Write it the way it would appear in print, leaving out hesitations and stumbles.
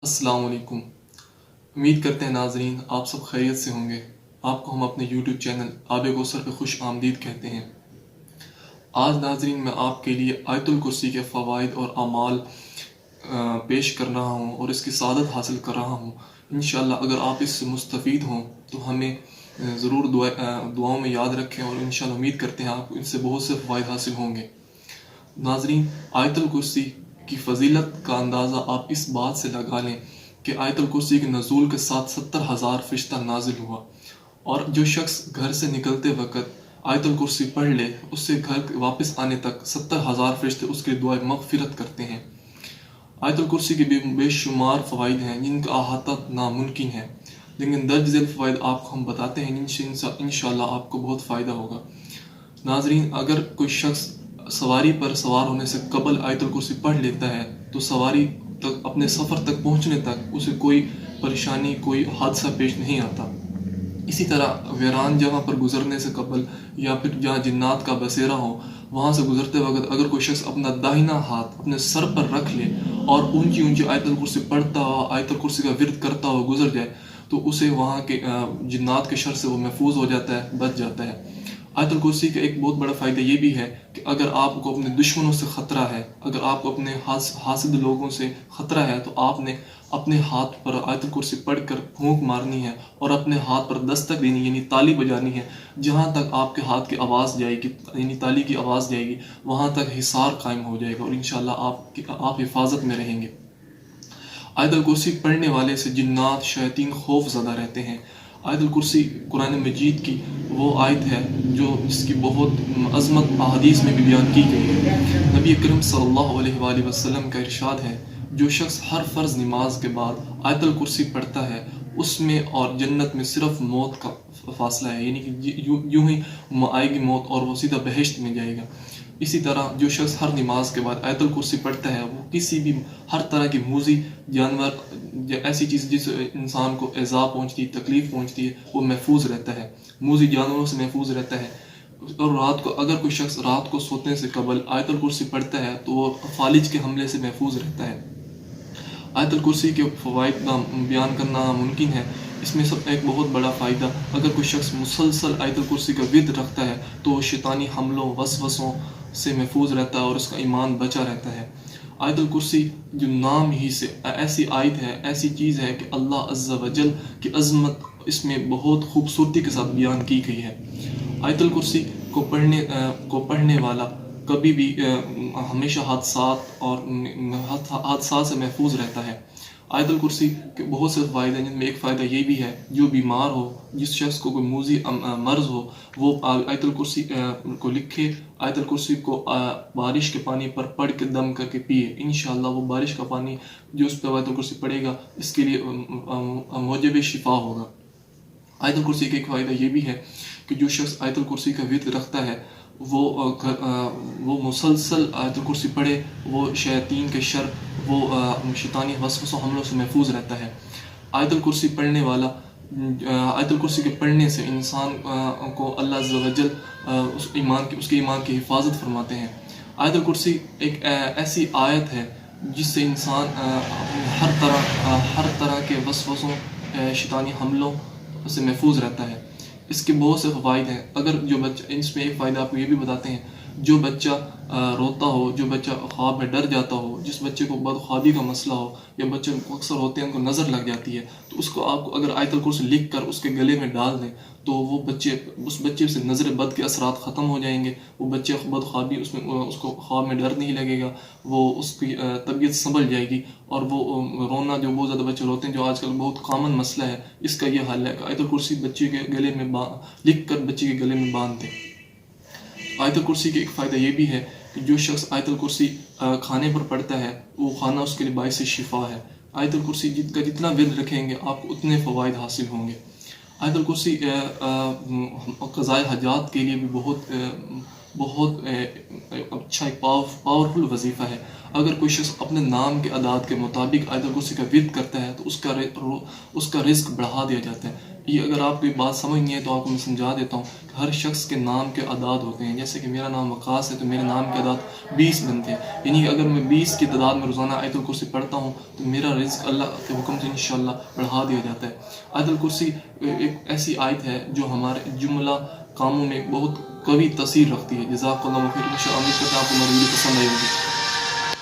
السلام علیکم۔ امید کرتے ہیں ناظرین آپ سب خیریت سے ہوں گے۔ آپ کو ہم اپنے یوٹیوب چینل آب کوثر پہ خوش آمدید کہتے ہیں۔ آج ناظرین میں آپ کے لیے آیت الکرسی کے فوائد اور اعمال پیش کر رہا ہوں اور اس کی سعادت حاصل کر رہا ہوں۔ انشاءاللہ اگر آپ اس سے مستفید ہوں تو ہمیں ضرور دعاؤں میں یاد رکھیں، اور انشاءاللہ امید کرتے ہیں آپ کو ان سے بہت سے فوائد حاصل ہوں گے۔ ناظرین، آیت الکرسی کی فضیلت کا اندازہ آپ اس بات سے لگا لیں کہ آیت الکرسی کے نزول کے ساتھ 70,000 فرشتہ نازل ہوا، اور جو شخص گھر سے نکلتے وقت آیت الکرسی پڑھ لے اس سے گھر واپس آنے تک 70,000 فرشتے اس کے دعائے مغفرت کرتے ہیں۔ آیت الکرسی کے بے شمار فوائد ہیں جن کا احاطہ ناممکن ہے، لیکن درج ذیل فوائد آپ کو ہم بتاتے ہیں، انشاءاللہ آپ کو بہت فائدہ ہوگا۔ ناظرین، اگر کوئی شخص سواری پر سوار ہونے سے قبل آیت الکرسی پڑھ لیتا ہے تو سواری تک اپنے سفر تک پہنچنے تک اسے کوئی پریشانی، کوئی حادثہ پیش نہیں آتا۔ اسی طرح ویران جگہ پر گزرنے سے قبل یا پھر جہاں جنات کا بسیرا ہو وہاں سے گزرتے وقت اگر کوئی شخص اپنا داہنا ہاتھ اپنے سر پر رکھ لے اور اونچی اونچی آیت الکرسی پڑھتا ہوا، آیت الکرسی کا ورد کرتا ہوا گزر جائے تو اسے وہاں کے جنات کے شر سے وہ محفوظ ہو جاتا ہے، بچ جاتا ہے۔ آیت الکرسی کا ایک بہت بڑا فائدہ یہ بھی ہے کہ اگر آپ کو اپنے دشمنوں سے خطرہ ہے، اگر آپ کو اپنے حاسد لوگوں سے خطرہ ہے تو آپ نے اپنے ہاتھ پر آیت الکرسی پڑھ کر پھونک مارنی ہے اور اپنے ہاتھ پر دستک دینی، یعنی تالی بجانی ہے۔ جہاں تک آپ کے ہاتھ کی آواز جائے گی، یعنی تالی کی آواز جائے گی، وہاں تک حصار قائم ہو جائے گا اور انشاءاللہ آپ حفاظت میں رہیں گے۔ آیت الکرسی پڑھنے والے سے جنات شیاطین خوف زدہ رہتے ہیں۔ آیت الکرسی قرآن مجید کی وہ آیت ہے جو اس کی بہت عظمت احادیث میں بھی بیان کی گئی ہے۔ نبی اکرم صلی اللہ علیہ وآلہ وسلم کا ارشاد ہے، جو شخص ہر فرض نماز کے بعد آیت الکرسی پڑھتا ہے اس میں اور جنت میں صرف موت کا فاصلہ ہے، یعنی کہ یوں ہی آئے گی موت اور وہ سیدھا بہشت میں جائے گا۔ اسی طرح جو شخص ہر نماز کے بعد آیت الکرسی پڑھتا ہے وہ کسی بھی ہر طرح کی موذی جانور یا ایسی چیز جس انسان کو ایذا پہنچتی، تکلیف پہنچتی ہے، وہ محفوظ رہتا ہے، موذی جانوروں سے محفوظ رہتا ہے۔ اور رات کو اگر کوئی شخص رات کو سونے سے قبل آیت الکرسی پڑھتا ہے تو وہ فالج کے حملے سے محفوظ رہتا ہے۔ آیت الکرسی کے فوائد کا بیان کرنا ممکن ہے۔ اس میں سب ایک بہت بڑا فائدہ، اگر کوئی شخص مسلسل آیت الکرسی کا ورد رکھتا ہے تو وہ شیطانی حملوں وسوسوں سے محفوظ رہتا ہے اور اس کا ایمان بچا رہتا ہے۔ آیت الکرسی جو نام ہی سے ایسی آیت ہے، ایسی چیز ہے کہ اللہ عز و جل کی عظمت اس میں بہت خوبصورتی کے ساتھ بیان کی گئی ہے۔ آیت الکرسی کو پڑھنے والا کبھی بھی ہمیشہ حادثات سے محفوظ رہتا ہے۔ آیت الکرسی کے بہت سے فائدے ہیں، جن میں ایک فائدہ یہ بھی ہے جو بیمار ہو، جس شخص کو کوئی موذی مرض ہو، وہ آیت الکرسی کو لکھے، آیت الکرسی کو بارش کے پانی پر پڑھ کے دم کر کے پیے، انشاءاللہ وہ بارش کا پانی جو اس پہ آیت الکرسی پڑے گا اس کے لیے موجب شفا ہوگا۔ آیت الکرسی کا ایک فائدہ یہ بھی ہے کہ جو شخص آیت الکرسی کا ورد رکھتا ہے وہ مسلسل آیت الکرسی پڑھے، وہ شیاطین کے شر، وہ شیطانی وسوسوں حملوں سے محفوظ رہتا ہے۔ آیت الکرسی پڑھنے والا، آیت الکرسی کے پڑھنے سے انسان کو اللہ عز و جل اس کے ایمان کی حفاظت فرماتے ہیں۔ آیت الکرسی ایک ایسی آیت ہے جس سے انسان ہر طرح کے وسوسوں، شیطانی حملوں سے محفوظ رہتا ہے۔ اس کے بہت سے فوائد ہیں۔ اگر جو بچہ، اس میں ایک فائدہ آپ کو یہ بھی بتاتے ہیں، جو بچہ روتا ہو، جو بچہ خواب میں ڈر جاتا ہو، جس بچے کو بدخوابی کا مسئلہ ہو، یا بچے اکثر ہوتے ہیں ان کو نظر لگ جاتی ہے، تو اس کو آپ کو اگر آیت الکرسی لکھ کر اس کے گلے میں ڈال دیں تو وہ اس بچے سے نظر بد کے اثرات ختم ہو جائیں گے، وہ بچے بدخوابی اس کو خواب میں ڈر نہیں لگے گا، وہ اس کی طبیعت سنبھل جائے گی، اور وہ رونا جو بہت زیادہ بچے روتے ہیں جو آج کل بہت کامن مسئلہ ہے، اس کا یہ حل ہے کہ آیت الکرسی بچے کے گلے میں لکھ کر بچے کے گلے میں باندھ دیں۔ آیت الکرسی کا ایک فائدہ یہ بھی ہے کہ جو شخص آیت الکرسی کھانے پر پڑھتا ہے وہ کھانا اس کے لیے باعث شفا ہے۔ آیت الکرسی کا جتنا ورد رکھیں گے آپ کو اتنے فوائد حاصل ہوں گے۔ آیت الکرسی قضاء حاجات کے لیے بھی بہت اچھا ایک پاورفل وظیفہ ہے۔ اگر کوئی شخص اپنے نام کے اعداد کے مطابق آیت الکرسی کا ورد کرتا ہے تو اس کا رزق بڑھا دیا جاتا ہے۔ یہ اگر آپ کو یہ بات سمجھ نہیں ہے تو آپ کو میں سمجھا دیتا ہوں کہ ہر شخص کے نام کے اعداد ہوتے ہیں. جیسے کہ میرا نام وقاص ہے تو میرے نام کے اعداد 20 بنتے ہیں. یعنی کہ اگر میں 20 کی تعداد میں روزانہ آیت الکرسی پڑھتا ہوں تو میرا رزق اللہ کے حکم سے انشاءاللہ بڑھا دیا جاتا ہے. آیت الکرسی ایک ایسی آیت ہے جو ہمارے جملہ کاموں میں بہت قوی تاثیر رکھتی ہے. جزاک اللہ خیر. امید کرتا ہوں آپ کو میری ویڈیو پسند آئی ہوگی.